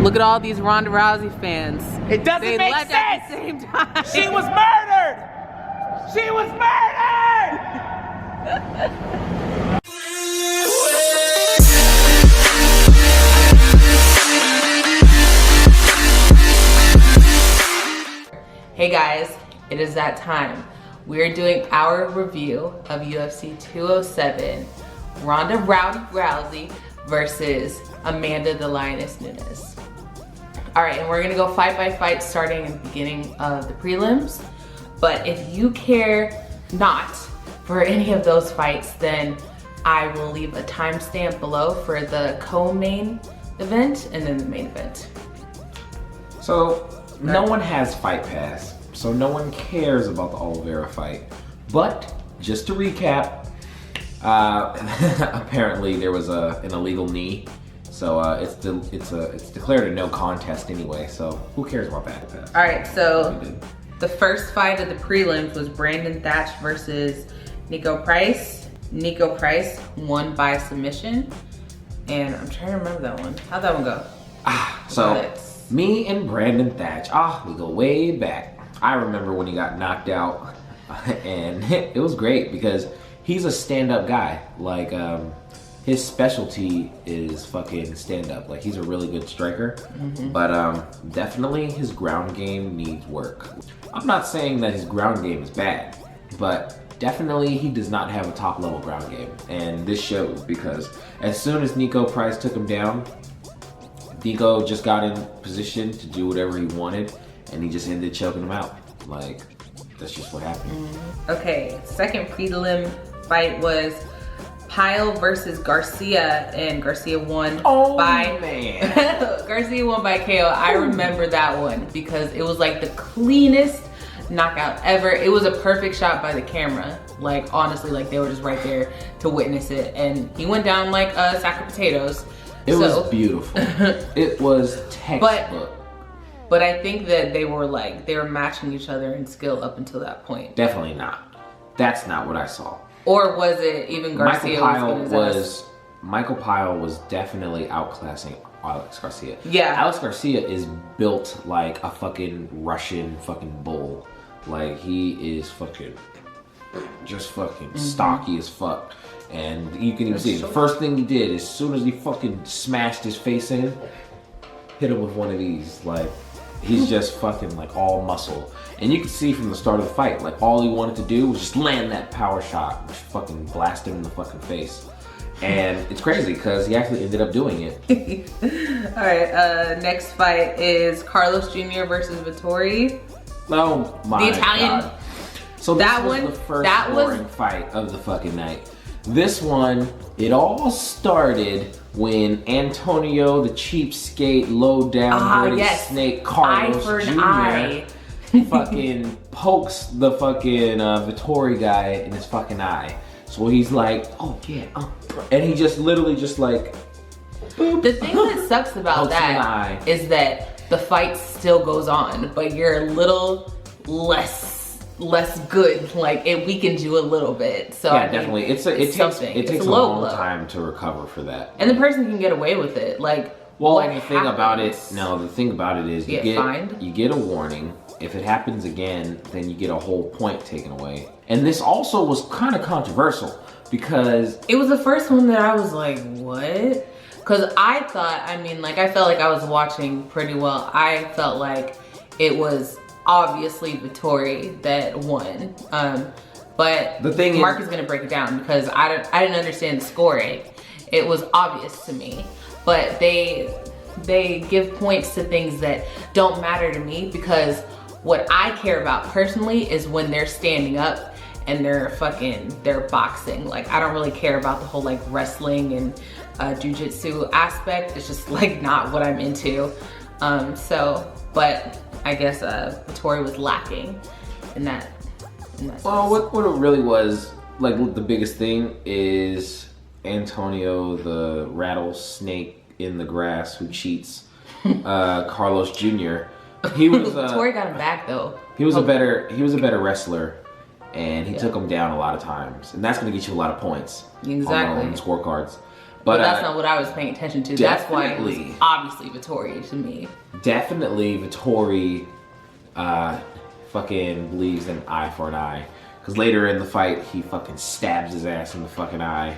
Look at all these Ronda Rousey fans. It doesn't They make left sense. at the same time. She was murdered. She was murdered. Hey guys, it is that time. We're doing our review of UFC 207, Ronda Rousey versus Amanda the Lioness Nunes. All right, and we're gonna go fight by fight starting in the beginning of the prelims. But if you care not for any of those fights, then I will leave a timestamp below for the co-main event and then the main event. So, no one has Fight Pass, so no one cares about the Oliveira fight. But, just to recap, apparently there was an illegal knee, so it's declared a no contest anyway, so who cares about that? All right, so the first fight of the prelims was Brandon Thatch versus Niko Price. Niko Price won by submission, and I'm trying to remember that one. How'd that one go? So me and Brandon Thatch, we go way back. I remember when he got knocked out, and it was great because he's a stand-up guy. Like, his specialty is fucking stand-up. Like, he's a really good striker, but definitely his ground game needs work. I'm not saying that his ground game is bad, but definitely he does not have a top-level ground game, and this shows because as soon as Niko Price took him down, Niko just got in position to do whatever he wanted, and he just ended choking him out. Like, that's just what happened. Okay, second prelim fight was Pyle versus Garcia, and Garcia won Garcia won by KO. I remember that one because it was like the cleanest knockout ever. It was a perfect shot by the camera. Like, honestly, like they were just right there to witness it, and he went down like a sack of potatoes. It was beautiful. It was textbook. But I think that they were matching each other in skill up until that point. Definitely not. That's not what I saw. Or was it even Garcia? Michael Pyle was definitely outclassing Alex Garcia. Yeah. Alex Garcia is built like a fucking Russian fucking bull. Like, he is fucking just fucking stocky as fuck. And you can even see the first thing he did, as soon as he fucking smashed his face in, hit him with one of these. Like, he's just fucking like all muscle. And you can see from the start of the fight, like all he wanted to do was just land that power shot, which fucking blast him in the fucking face. And it's crazy because he actually ended up doing it. All right, next fight is Carlos Jr. versus Vettori. Oh my the Italian. God. So that was the first boring fight of the fucking night. This one, it all started when Antonio, the cheapskate, low down, dirty snake, Carlos Jr. fucking pokes the fucking Vettori guy in his fucking eye. So he's like, oh yeah, and he just literally just like, boop. The thing that sucks about that is that the fight still goes on, but you're a little less good. Like, it weakens you a little bit. So yeah, definitely. It takes a long time to recover for that. And the person can get away with it. Like, well, the thing about it is you get a warning. If it happens again, then you get a whole point taken away. And this also was kind of controversial because it was the first one that I was like, what? Because I thought, I felt like I was watching pretty well. I felt like it was obviously Vettori that won. But the thing Mark is gonna break it down because I didn't understand the scoring. It was obvious to me, but they give points to things that don't matter to me because what I care about personally is when they're standing up and they're boxing. Like, I don't really care about the whole like wrestling and jiu-jitsu aspect. It's just like not what I'm into. But I guess Vettori was lacking in that well, what it really was, like, the biggest thing is Antonio, the rattlesnake in the grass who cheats, Carlos Jr. He was Vettori got him back though. He was a better wrestler, and he took him down a lot of times, and that's going to get you a lot of points on the scorecards. But that's not what I was paying attention to. That's why it was obviously Vettori to me. Definitely Vettori fucking believes in eye for an eye. Because later in the fight, he fucking stabs his ass in the fucking eye.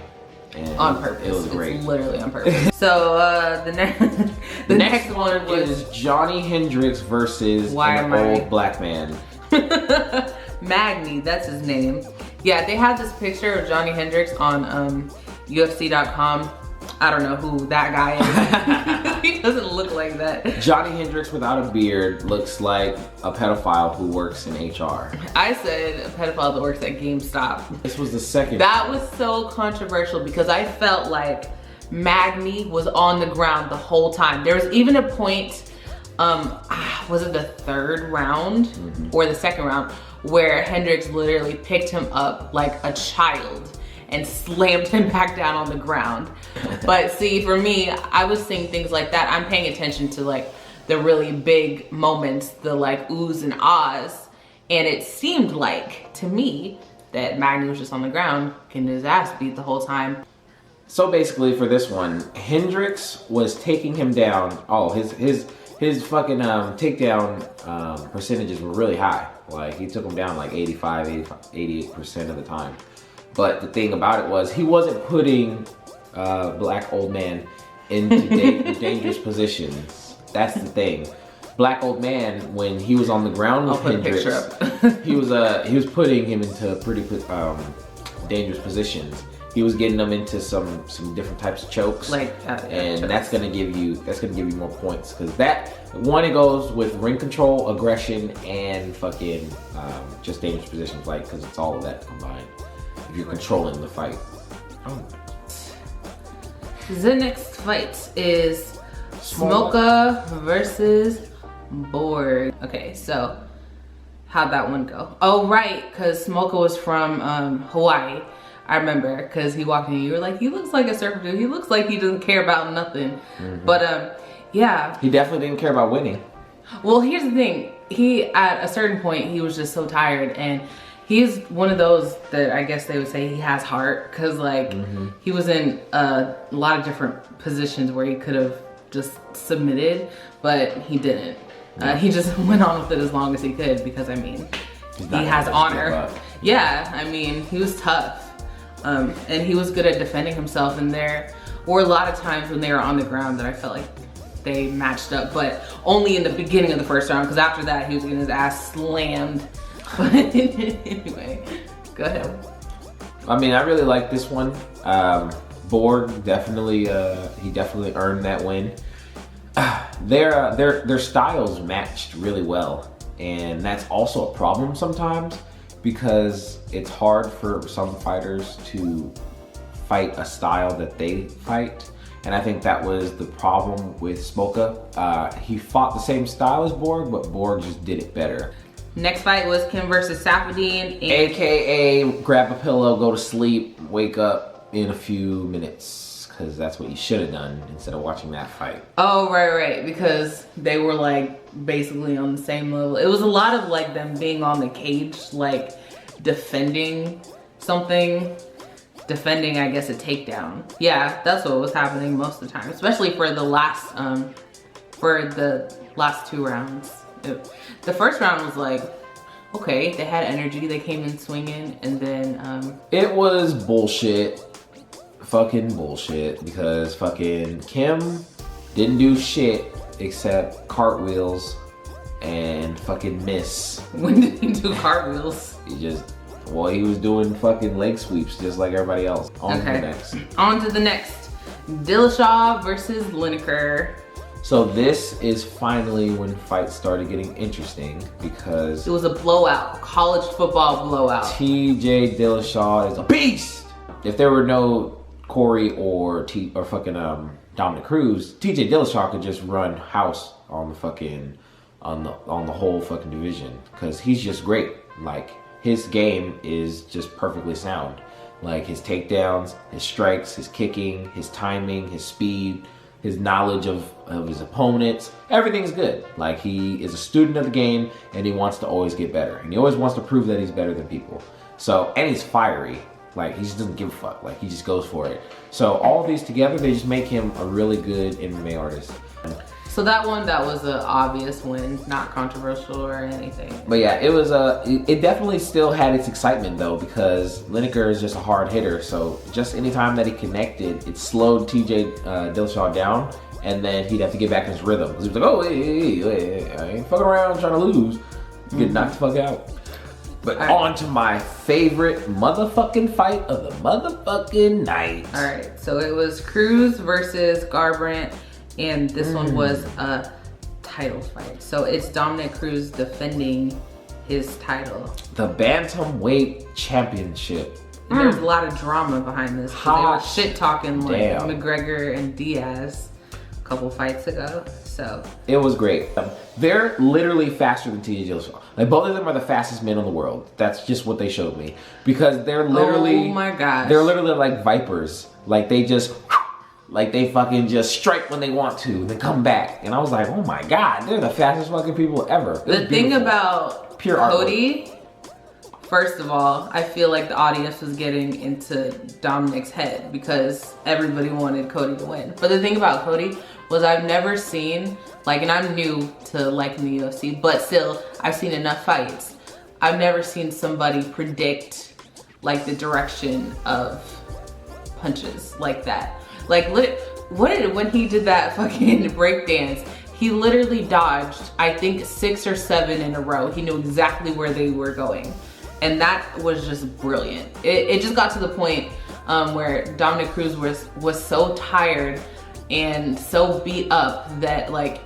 And on purpose. It was great. It's literally on purpose. So the next one is Johnny Hendricks versus an old black man. Magny, that's his name. Yeah, they had this picture of Johnny Hendricks on UFC.com. I don't know who that guy is. He doesn't look like that. Johnny Hendricks without a beard looks like a pedophile who works in HR. I said a pedophile that works at GameStop. This was the second. That was so controversial because I felt like Magny was on the ground the whole time. There was even a point, was it the third round or the second round, where Hendricks literally picked him up like a child and slammed him back down on the ground. But see, for me, I was seeing things like that. I'm paying attention to like the really big moments, the like oohs and ahs. And it seemed like, to me, that Magny was just on the ground getting his ass beat the whole time. So basically for this one, Hendricks was taking him down. Oh, his fucking takedown percentages were really high. Like he took him down like 88% of the time. But the thing about it was he wasn't putting black old man into dangerous positions. That's the thing. Black old man, when he was on the ground with Hendricks, he was putting him into pretty dangerous positions. He was getting them into some different types of chokes, and that's gonna give you more points because that one, it goes with ring control, aggression, and fucking just dangerous positions, like because it's all of that combined. If you're controlling the fight. Oh. The next fight is Smolka versus Borg. Okay, so how'd that one go? Oh, right, because Smolka was from Hawaii. I remember, because he walked in, you were like, he looks like a surfer dude. He looks like he doesn't care about nothing. But yeah. He definitely didn't care about winning. Well, here's the thing. He, at a certain point, he was just so tired, and he's one of those that I guess they would say he has heart, because like he was in a lot of different positions where he could have just submitted, but he didn't. He just went on with it as long as he could because I mean, he has honor. Yeah, I mean, he was tough. And he was good at defending himself, and there were a lot of times when they were on the ground that I felt like they matched up, but only in the beginning of the first round, because after that he was getting his ass slammed. But anyway, go ahead. I mean, I really like this one. Borg definitely, he definitely earned that win. Their styles matched really well, and that's also a problem sometimes because it's hard for some fighters to fight a style that they fight. And I think that was the problem with Smolka. He fought the same style as Borg, but Borg just did it better. Next fight was Kim versus Saffiedine. AKA grab a pillow, go to sleep, wake up in a few minutes, because that's what you should have done instead of watching that fight. Oh, right, because they were like basically on the same level. It was a lot of like them being on the cage, like defending something. Defending, I guess, a takedown. Yeah, that's what was happening most of the time, especially for the last two rounds. The first round was like, okay, they had energy, they came in swinging, and then it was bullshit, fucking bullshit, because fucking Kim didn't do shit except cartwheels and fucking miss. When did he do cartwheels? Well, he was doing fucking leg sweeps just like everybody else. On to the next. On to the next. Dillashaw versus Lineker. So this is finally when fights started getting interesting because it was a blowout, college football blowout. TJ Dillashaw is a beast. If there were no Corey or fucking Dominic Cruz, TJ Dillashaw could just run house on the fucking on the whole fucking division because he's just great. Like, his game is just perfectly sound. Like his takedowns, his strikes, his kicking, his timing, his speed, his knowledge of his opponents, everything's good. Like, he is a student of the game and he wants to always get better. And he always wants to prove that he's better than people. So, and he's fiery. Like, he just doesn't give a fuck. Like, he just goes for it. So all of these together, they just make him a really good MMA artist. So that was an obvious win, not controversial or anything. But yeah, it definitely still had its excitement though, because Lineker is just a hard hitter. So just anytime that he connected, it slowed TJ Dillashaw down, and then he'd have to get back in his rhythm. He was like, oh, hey, I ain't fucking around trying to lose. Get knocked the fuck out. But on to my favorite motherfucking fight of the motherfucking night. All right, so it was Cruz versus Garbrandt. And this one was a title fight. So it's Dominic Cruz defending his title. The Bantamweight Championship. And there's a lot of drama behind this. They were shit talking like McGregor and Diaz a couple fights ago. So it was great. They're literally faster than TJ Dillashaw. Like, both of them are the fastest men in the world. That's just what they showed me. Because they're literally, oh my gosh, they're literally like vipers. Like, they just, like, they fucking just strike when they want to, then come back. And I was like, oh my God, they're the fastest fucking people ever. The thing about pure Cody, first of all, I feel like the audience was getting into Dominic's head because everybody wanted Cody to win. But the thing about Cody was I've never seen, like, and I'm new to liking the UFC, but still, I've seen enough fights. I've never seen somebody predict, like, the direction of punches like that. Like, when he did that fucking breakdance, he literally dodged, I think, 6 or 7 in a row. He knew exactly where they were going. And that was just brilliant. It just got to the point where Dominic Cruz was so tired and so beat up that, like,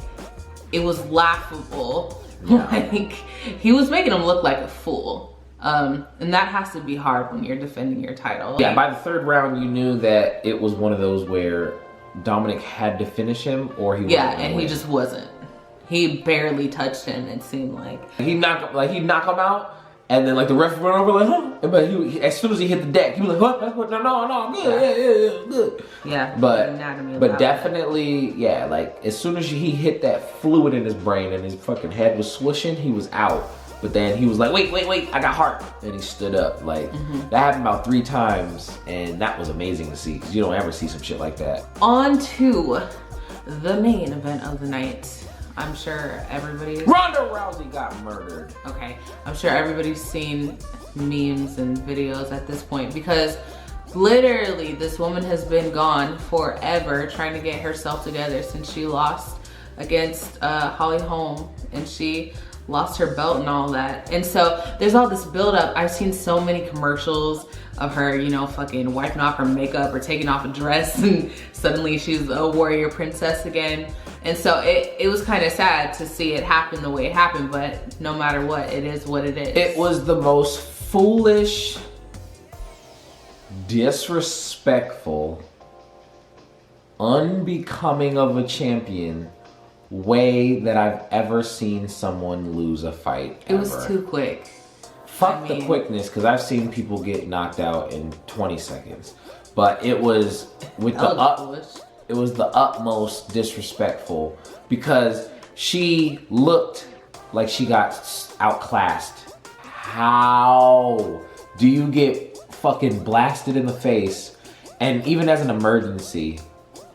it was laughable. Yeah. Like, he was making him look like a fool. And that has to be hard when you're defending your title. Yeah, by the 3rd round, you knew that it was one of those where Dominic had to finish him or he wasn't. Yeah, and he just wasn't. He barely touched him, it seemed like. He'd knock him out, and then, like, the ref went over like, huh? But as soon as he hit the deck, he was like, what? No, good, yeah, good. Yeah, but definitely, yeah, like, as soon as he hit that fluid in his brain and his fucking head was swishing, he was out. But then he was like, wait, I got heart. And he stood up. Like, that happened about 3 times, and that was amazing to see, because you don't ever see some shit like that. On to the main event of the night. I'm sure everybody's... Ronda Rousey got murdered. Okay, I'm sure everybody's seen memes and videos at this point, because literally this woman has been gone forever trying to get herself together since she lost against Holly Holm, and she lost her belt and all that. And so there's all this buildup. I've seen so many commercials of her, you know, fucking wiping off her makeup or taking off a dress, and suddenly she's a warrior princess again. And so it was kind of sad to see it happen the way it happened, but no matter what, it is what it is. It was the most foolish, disrespectful, unbecoming of a champion way that I've ever seen someone lose a fight ever. It was too quick. Fuck the quickness, because I've seen people get knocked out in 20 seconds. But it was with it was the utmost disrespectful, because she looked like she got outclassed. How do you get fucking blasted in the face? And even as an emergency,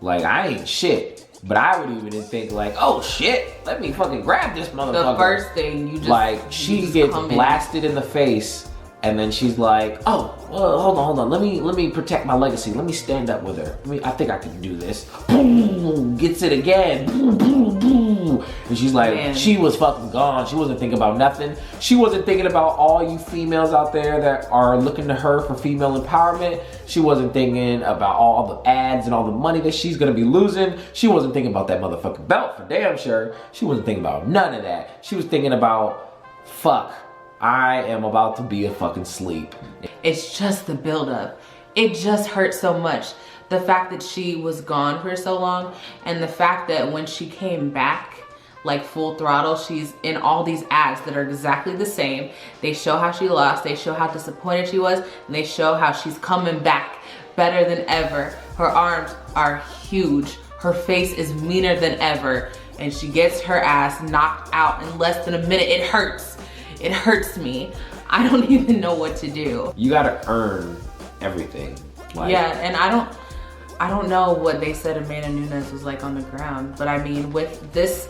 like, I ain't shit, but I would even think like, oh shit, let me fucking grab this motherfucker. The first thing you just, like, she gets blasted in the face, and then she's like, oh, well, hold on, let me protect my legacy. Let me stand up with her. I think I can do this. Boom, gets it again. Boom, boom, boom. And she's like, man, she was fucking gone. She wasn't thinking about nothing. She wasn't thinking about all you females out there that are looking to her for female empowerment. She wasn't thinking about all the ads and all the money that she's gonna be losing. She wasn't thinking about that motherfucking belt, for damn sure. She wasn't thinking about none of that. She was thinking about, fuck, I am about to be a fucking sleep. It's just the buildup. It just hurts so much. The fact that she was gone for so long, and the fact that when she came back, like full throttle, she's in all these ads that are exactly the same. They show how she lost, they show how disappointed she was, and they show how she's coming back better than ever. Her arms are huge. Her face is meaner than ever, and she gets her ass knocked out in less than a minute. It hurts. It hurts me. I don't even know what to do. You gotta earn everything. Like, yeah, and I don't know what they said Amanda Nunes was like on the ground, but I mean, with this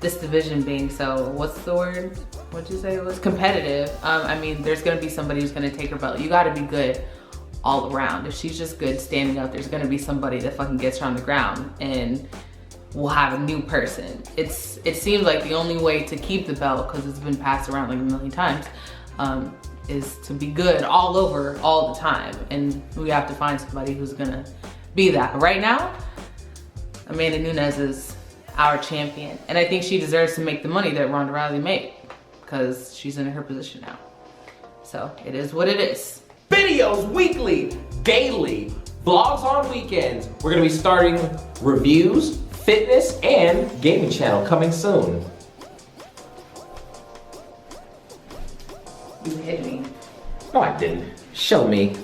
division being so, what's the word? What'd you say it was? Competitive. I mean, there's gonna be somebody who's gonna take her belt. You gotta be good all around. If she's just good standing up, there's gonna be somebody that fucking gets her on the ground and we'll have a new person. It seems like the only way to keep the belt, because it's been passed around like a million times, is to be good all over all the time. And we have to find somebody who's gonna be that. But right now, Amanda Nunes is our champion. And I think she deserves to make the money that Ronda Rousey made, because she's in her position now. So it is what it is. Videos weekly, daily, vlogs on weekends. We're gonna be starting reviews, fitness, and gaming channel coming soon. You hit me. No, I didn't. Show me.